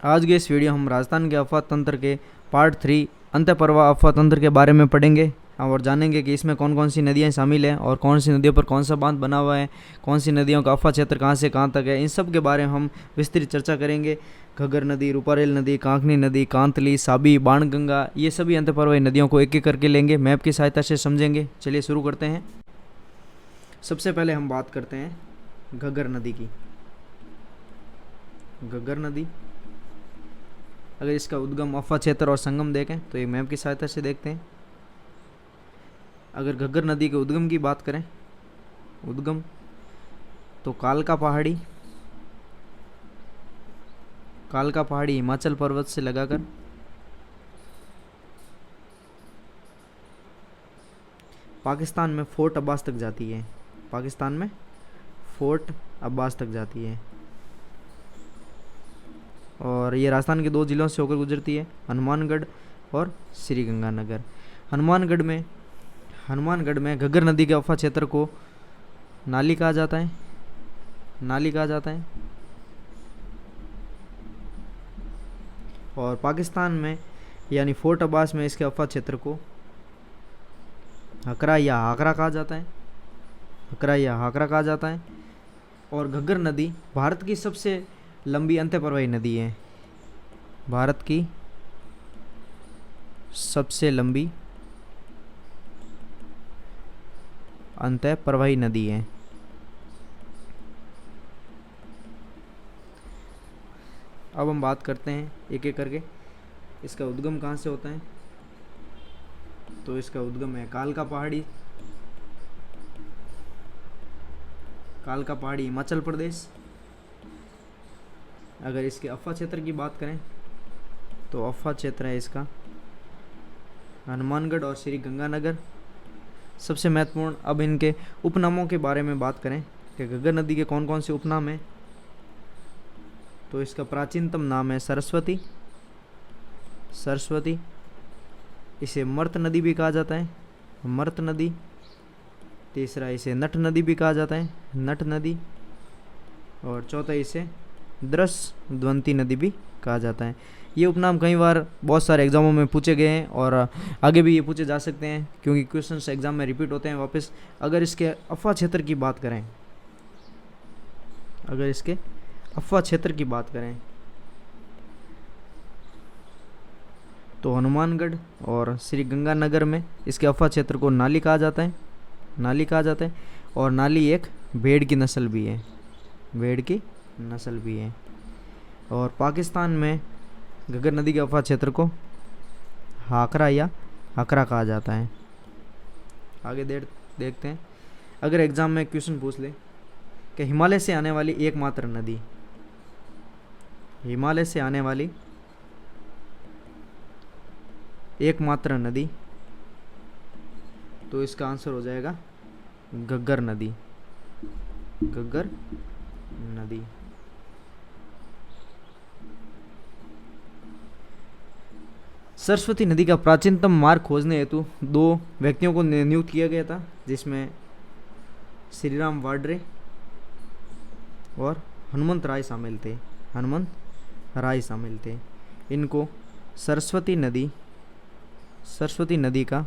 आज के इस वीडियो हम राजस्थान के अफवाह तंत्र के पार्ट 3 अंतःप्रवाह अफवाह तंत्र के बारे में पढ़ेंगे और जानेंगे कि इसमें कौन कौन सी नदियाँ शामिल हैं और कौन सी नदियों पर कौन सा बांध बना हुआ है, कौन सी नदियों का अफवाह क्षेत्र कहाँ से कहाँ तक है। इन सब के बारे में हम विस्तृत चर्चा करेंगे। घग्गर नदी, रूपारेल नदी, कांकनी नदी, कांतली, साबी, बाणगंगा, ये सभी अंतःप्रवाही नदियों को एक एक करके लेंगे, मैप की सहायता से समझेंगे। चलिए शुरू करते हैं। सबसे पहले हम बात करते हैं घग्गर नदी की। घग्गर नदी, अगर इसका उद्गम, अफवाह क्षेत्र और संगम देखें तो ये मैप की सहायता से देखते हैं। अगर घग्गर नदी के उद्गम की बात करें, उद्गम तो कालका पहाड़ी हिमाचल पर्वत से लगाकर पाकिस्तान में फोर्ट अब्बास तक जाती है। पाकिस्तान में फोर्ट अब्बास तक जाती है और ये राजस्थान के 2 जिलों से होकर गुजरती है, हनुमानगढ़ और श्री गंगानगर। हनुमानगढ़ में घग्गर नदी के अफवाह क्षेत्र को नाली कहा जाता है। और पाकिस्तान में यानी फोर्ट अब्बास में इसके अफवाह क्षेत्र को हकरा या हाकरा कहा जाता है। और घग्गर नदी भारत की सबसे लंबी अंतःप्रवाही नदी है। भारत की सबसे लंबी अंतःप्रवाही नदी है। अब हम बात करते हैं एक एक करके इसका उद्गम कहाँ से होता है। तो इसका उद्गम है कालका पहाड़ी हिमाचल प्रदेश। अगर इसके अफवाह क्षेत्र की बात करें तो अफवाह क्षेत्र है इसका हनुमानगढ़ और श्री गंगानगर। सबसे महत्वपूर्ण, अब इनके उपनामों के बारे में बात करें कि घग्गर नदी के कौन कौन से उपनाम हैं। तो इसका प्राचीनतम नाम है सरस्वती। इसे मर्त नदी भी कहा जाता है, मर्त नदी। तीसरा, इसे नट नदी भी कहा जाता है, नट नदी। और चौथा, इसे द्रस्वंती नदी भी कहा जाता है। ये उपनाम कई बार बहुत सारे एग्जामों में पूछे गए हैं और आगे भी ये पूछे जा सकते हैं क्योंकि क्वेश्चंस एग्जाम में रिपीट होते हैं वापस। अगर इसके अफवाह क्षेत्र की बात करें, तो हनुमानगढ़ और श्री गंगानगर में इसके अफवाह क्षेत्र को नाली कहा जाता है। और नाली एक भेड़ की नस्ल भी है। और पाकिस्तान में घग्गर नदी के अफवाह क्षेत्र को हाकरा या हकरा कहा जाता है। आगे देखते हैं। अगर एग्जाम में क्वेश्चन पूछ ले कि हिमालय से आने वाली एकमात्र नदी, तो इसका आंसर हो जाएगा घग्गर नदी। सरस्वती नदी का प्राचीनतम मार्ग खोजने हेतु 2 व्यक्तियों को नियुक्त किया गया था, जिसमें श्रीराम वाड्रे और हनुमंत राय शामिल थे। इनको सरस्वती नदी का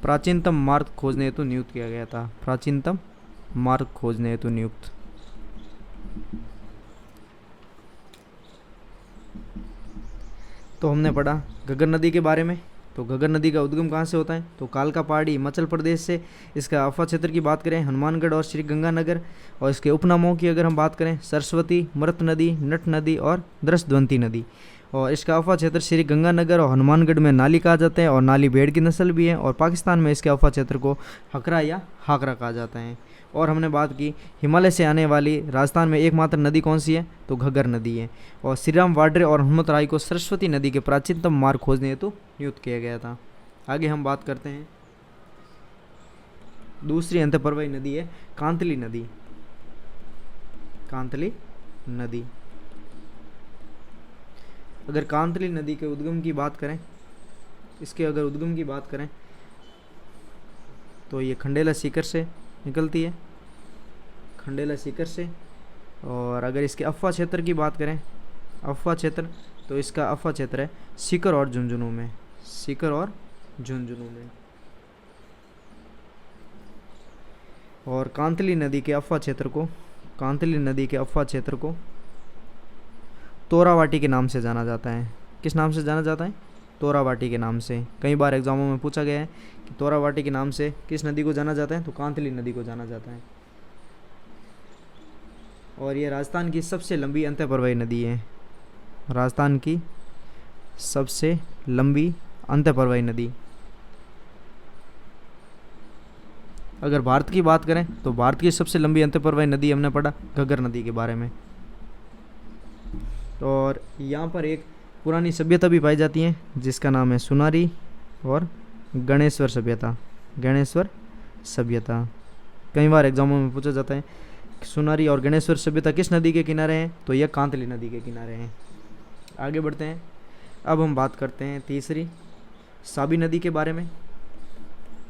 प्राचीनतम मार्ग खोजने हेतु नियुक्त किया गया था। तो हमने पढ़ा घग्गर नदी के बारे में। तो घग्गर नदी का उद्गम कहाँ से होता है, तो कालका पहाड़ी हिमाचल प्रदेश से। इसका अफवाह क्षेत्र की बात करें, हनुमानगढ़ और श्री गंगानगर। और इसके उपनामों की अगर हम बात करें, सरस्वती, मृत नदी, नट नदी और द्रस्वंती नदी। और इसका अफवाह क्षेत्र श्री गंगानगर और हनुमानगढ़ में नाली कहा जाता है और नाली भेड़ की नस्ल भी है। और पाकिस्तान में इसके अफवाह क्षेत्र को हकरा या हाकरा कहा जाता है। और हमने बात की हिमालय से आने वाली राजस्थान में एकमात्र नदी कौन सी है, तो घग्गर नदी है। और श्रीराम वाड्रे और हनुमत राय को सरस्वती नदी के प्राचीनतम मार्ग खोजने हेतु नियुक्त किया गया था। आगे हम बात करते हैं, दूसरी अंतःप्रवाही नदी है कांतली नदी। अगर कांतली नदी के उद्गम की बात करें, तो ये खंडेला सीकर से निकलती है, और अगर इसके अफवाह क्षेत्र की बात करें, अफवाह क्षेत्र, तो इसका अफवाह क्षेत्र है सीकर और झुंझुनू में, सीकर और झुंझुनू में। और कांतली नदी के अफवाह क्षेत्र को, कांतली नदी के अफवाह क्षेत्र को तोरावाटी के नाम से जाना जाता है। किस नाम से जाना जाता है? तोरावाटी के नाम से। कई बार एग्जामों में पूछा गया है कि तोरावाटी के नाम से किस नदी को जाना जाता है, तो कांतली नदी को जाना जाता है। और ये राजस्थान की सबसे लंबी अंतःप्रवाही नदी है, राजस्थान की सबसे लंबी अंतःप्रवाही नदी। अगर भारत की बात करें तो भारत की सबसे लंबी अंतःप्रवाही नदी हमने पढ़ा घग्गर नदी के बारे में। और यहाँ पर एक पुरानी सभ्यता भी पाई जाती है जिसका नाम है सुनारी और गणेश्वर सभ्यता, गणेश्वर सभ्यता। कई बार एग्जामों में पूछा जाता है कि सुनारी और गणेश्वर सभ्यता किस नदी के किनारे हैं, तो यह कांतली नदी के किनारे हैं। आगे बढ़ते हैं। अब हम बात करते हैं तीसरी साबी नदी के बारे में,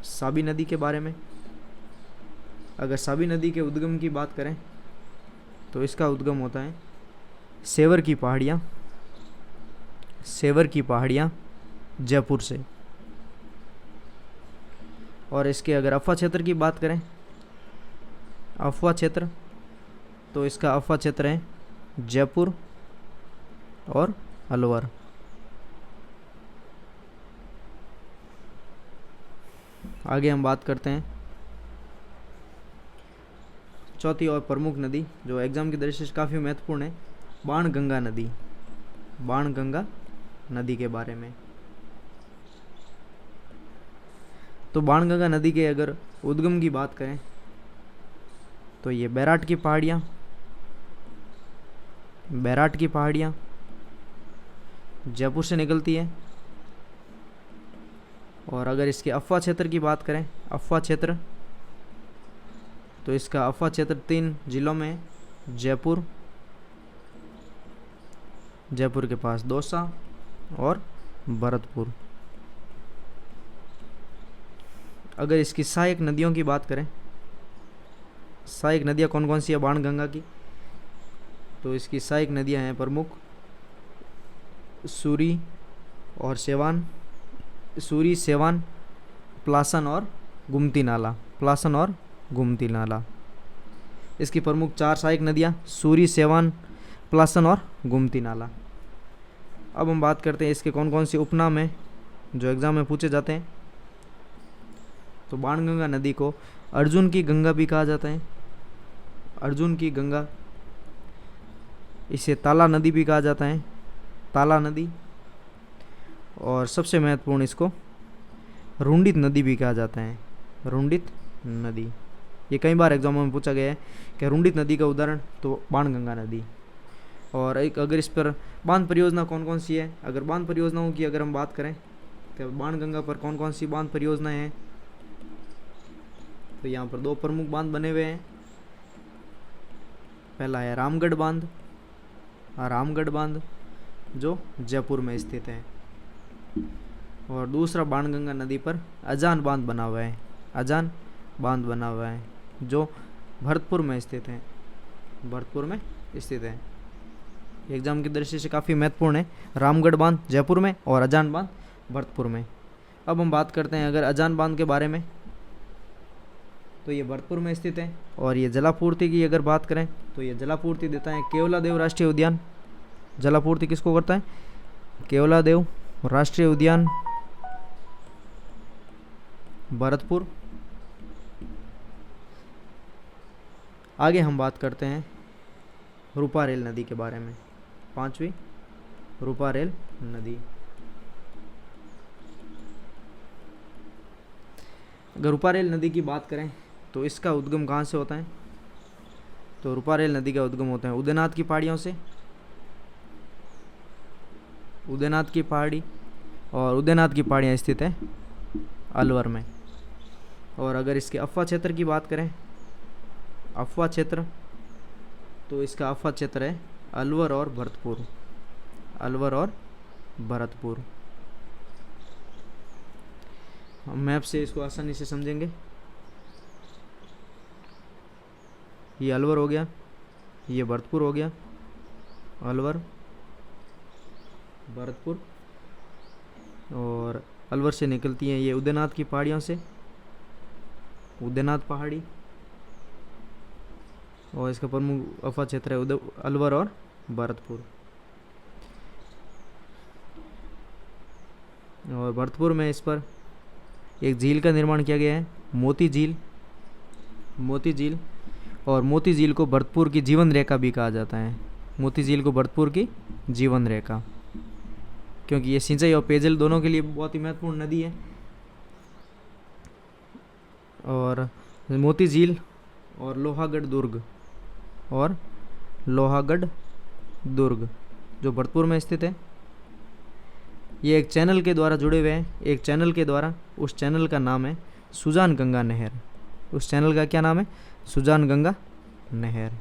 साबी नदी के बारे में। अगर साबी नदी के उद्गम की बात करें तो इसका उद्गम होता है सेवर की पहाड़ियाँ, सेवर की पहाड़ियाँ जयपुर से। और इसके अगर अफवाह क्षेत्र की बात करें, अफवाह क्षेत्र, तो इसका अफवाह क्षेत्र है जयपुर और अलवर। आगे हम बात करते हैं चौथी और प्रमुख नदी जो एग्जाम की दृष्टि से काफ़ी महत्वपूर्ण है, बाणगंगा नदी, बाणगंगा नदी के बारे में। तो बाणगंगा नदी के अगर उद्गम की बात करें तो ये बैराट की पहाड़ियाँ, बैराट की पहाड़ियाँ जयपुर से निकलती है। और अगर इसके अफवाह क्षेत्र की बात करें, अफवाह क्षेत्र, तो इसका अफवाह क्षेत्र 3 जिलों में है, जयपुर, जयपुर के पास दौसा और भरतपुर। अगर इसकी सहायक नदियों की बात करें, सहायक नदियाँ कौन कौन सी है बाणगंगा की, तो इसकी सहायक नदियाँ हैं प्रमुख सूरी और सेवान, सूरी, सेवान, प्लासन और गुमती नाला, प्लासन और गुमती नाला। इसकी प्रमुख 4 सहायक नदियाँ सूरी, सेवान, प्लासन और गुमती नाला। अब हम बात करते हैं इसके कौन कौन से उपनाम हैं जो एग्ज़ाम में पूछे जाते हैं। तो बाणगंगा नदी को अर्जुन की गंगा भी कहा जाता है, अर्जुन की गंगा। इसे ताला नदी भी कहा जाता है, ताला नदी। और सबसे महत्वपूर्ण इसको रुंडित नदी भी कहा जाता है, रुंडित नदी। ये कई बार एग्जामों में पूछा गया है कि रुंडित नदी का उदाहरण, तो बाणगंगा नदी। और एक अगर इस पर बांध परियोजना कौन कौन सी है, अगर बांध परियोजनाओं की अगर हम बात करें तो बाणगंगा पर कौन कौन सी बांध परियोजनाएं हैं, तो यहाँ पर 2 प्रमुख बांध बने हुए हैं। पहला है रामगढ़ बांध, रामगढ़ बांध जो जयपुर में स्थित है। और दूसरा बाणगंगा नदी पर अजान बांध बना हुआ है, अजान बांध बना हुआ है जो भरतपुर में स्थित है, भरतपुर में स्थित है। एग्जाम की दृष्टि से काफ़ी महत्वपूर्ण है, रामगढ़ बांध जयपुर में और अजान बांध भरतपुर में। अब हम बात करते हैं अगर अजान बांध के बारे में, तो ये भरतपुर में स्थित है। और ये जलापूर्ति की अगर बात करें तो ये जलापूर्ति देता है केवलादेव राष्ट्रीय उद्यान। जलापूर्ति किसको करता है? केवलादेव राष्ट्रीय उद्यान भरतपुर। आगे हम बात करते हैं रूपारेल नदी के बारे में, 5वीं रूपारेल नदी। अगर रूपारेल नदी की बात करें तो इसका उद्गम कहाँ से होता है, तो रूपारेल नदी का उद्गम होता है उदयनाथ की पहाड़ियों से, उदयनाथ की पहाड़ी। और उदयनाथ की पहाड़ियाँ स्थित है अलवर में। और अगर इसके अफवाह क्षेत्र की बात करें, अफवाह क्षेत्र, तो इसका अफवाह क्षेत्र है अलवर और भरतपुर, अलवर और भरतपुर। हम मैप से इसको आसानी से समझेंगे। ये अलवर हो गया, ये भरतपुर हो गया, अलवर, भरतपुर। और अलवर से निकलती हैं ये उदयनाथ की पहाड़ियों से, उदयनाथ पहाड़ी। और इसका प्रमुख अफवाह क्षेत्र है अलवर और भरतपुर। और भरतपुर में इस पर एक झील का निर्माण किया गया है, मोती झील, मोती झील। और मोती झील को भरतपुर की जीवन रेखा भी कहा जाता है, मोती झील को भरतपुर की जीवन रेखा, क्योंकि ये सिंचाई और पेयजल दोनों के लिए बहुत ही महत्वपूर्ण नदी है। और मोती झील और लोहागढ़ दुर्ग, और लोहागढ़ दुर्ग जो भरतपुर में स्थित है, ये एक चैनल के द्वारा जुड़े हुए हैं, एक चैनल के द्वारा। उस चैनल का नाम है सुजान गंगा नहर। उस चैनल का क्या नाम है? सुजान गंगा नहर।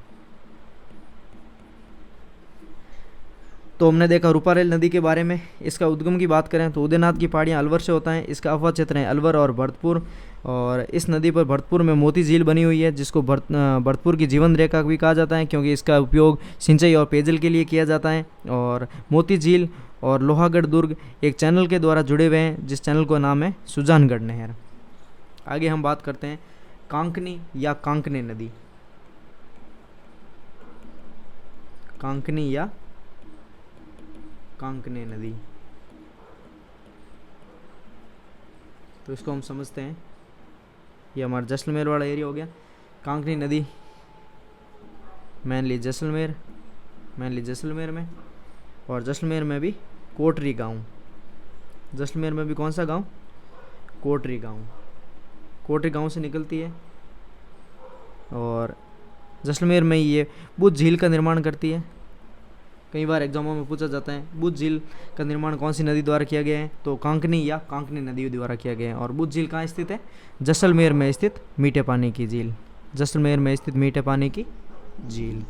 तो हमने देखा रूपारेल नदी के बारे में। इसका उद्गम की बात करें तो उदयनाथ की पहाड़ियाँ अलवर से होता है। इसका अफवाह क्षेत्र है अलवर और भरतपुर। और इस नदी पर भरतपुर में मोती झील बनी हुई है, जिसको भरतपुर की जीवन रेखा भी कहा जाता है, क्योंकि इसका उपयोग सिंचाई और पेयजल के लिए किया जाता है। और मोती झील और लोहागढ़ दुर्ग एक चैनल के द्वारा जुड़े हुए हैं, जिस चैनल का नाम है सुजानगढ़ नहर। आगे हम बात करते हैं कांकनी या कांकने नदी। कांकनी या कांकने नदी, तो इसको हम समझते हैं, ये हमारा जैसलमेर वाला एरिया हो गया। कांकनी नदी मेनली जैसलमेर में, और जैसलमेर में भी कोटरी गांव। जैसलमेर में भी कौन सा गांव? कोटरी गांव। कोटरी गांव से निकलती है। और जैसलमेर में ये बुद्ध झील का निर्माण करती है। कई बार एग्जामों में पूछा जाता है बुद्ध झील का निर्माण कौन सी नदी द्वारा किया गया है, तो कांकनी या कांकनी नदी द्वारा किया गया है। और बुद्ध झील कहाँ स्थित है? जैसलमेर में स्थित मीठे पानी की झील, जैसलमेर में स्थित मीठे पानी की झील।